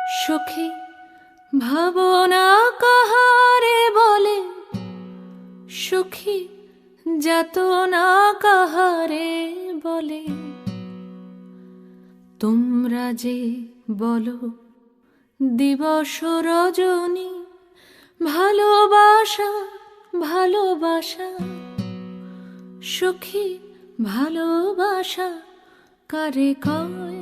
সখী ভাবনা কাহারে বলে, সখী যাতনা কাহারে বলে। তোমরা যে বলো দিবস রজনী, ভালোবাসা ভালোবাসা। সখী ভালোবাসা কারে কয়?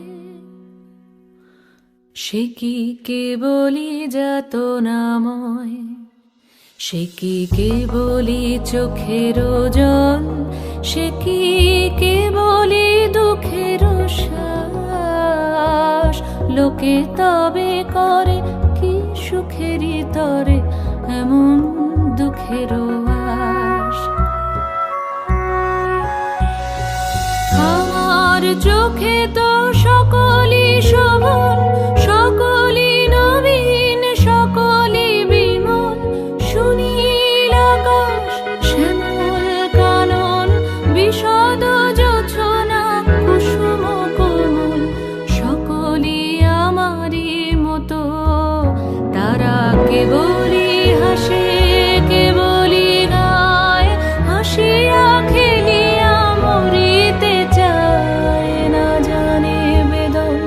সে কি কেবলি যাতনাময়, সে কি কেবলি চোখের জল, সে কি কেবলি দুঃখের শ্বাস। লোকে তবে করে কি সুখেরই তরে এমন দুঃখের আশ। আমার চোখে তো সকলই শোভন, সকলই নবীন, সকলই বিমল। সুনীল আকাশ, শ্যামল কানন, বিশদ জোছনা, কুসুম কোমল। সকলই আমারই মতো, তারা কেবলই হাসে, কেবলই গায়, হাসিয়া খেলিয়া মরিতে চায়। না জানে বেদন,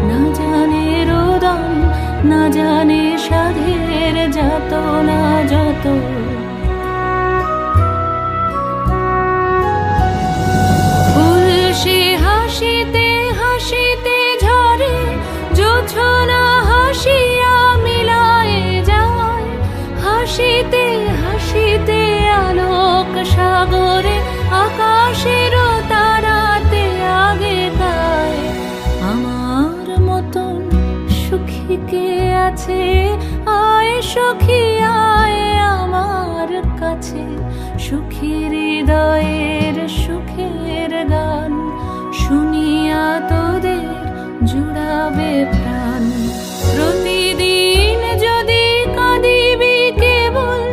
না জানে রোদন, না জানে সাধের যাতনা যত। ফুল সে হাসিতে হাসিতে ঝরে, জোছনা হাসিয়া মিলায়ে যায়। হাসিতে হাসিতে আলোক সাগরে, আকাশের তারাতে আগে গায়। আমার মতন সুখী কে আছে? আয় সখী আয় আমার কাছে। সুখী হৃদয়ের সুখের গান শুনিয়া তোদের জুড়াবে প্রাণ। প্রতিদিন যদি কাঁদিবি কেবল,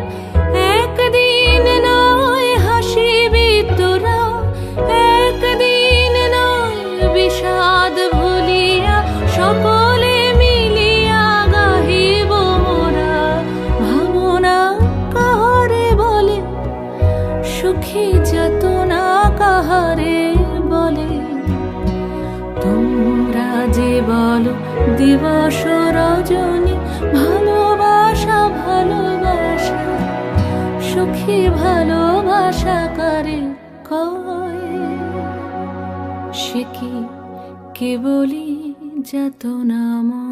একদিন নয় হাসিবি তোরা। একদিন নয় বিষাদ ভুলিয়া, সকলে মিলিয়া গাহিব মোরা। ভাবনা কাহারে বলে, সুখী যাতনা কাহারে বলে। তোমরা যে বলো দিবস রজনী, ভালোবাসা ভালোবাসা। সুখী ভালোবাসা কারে কয়? সে কি কেবলি যাতনাময়।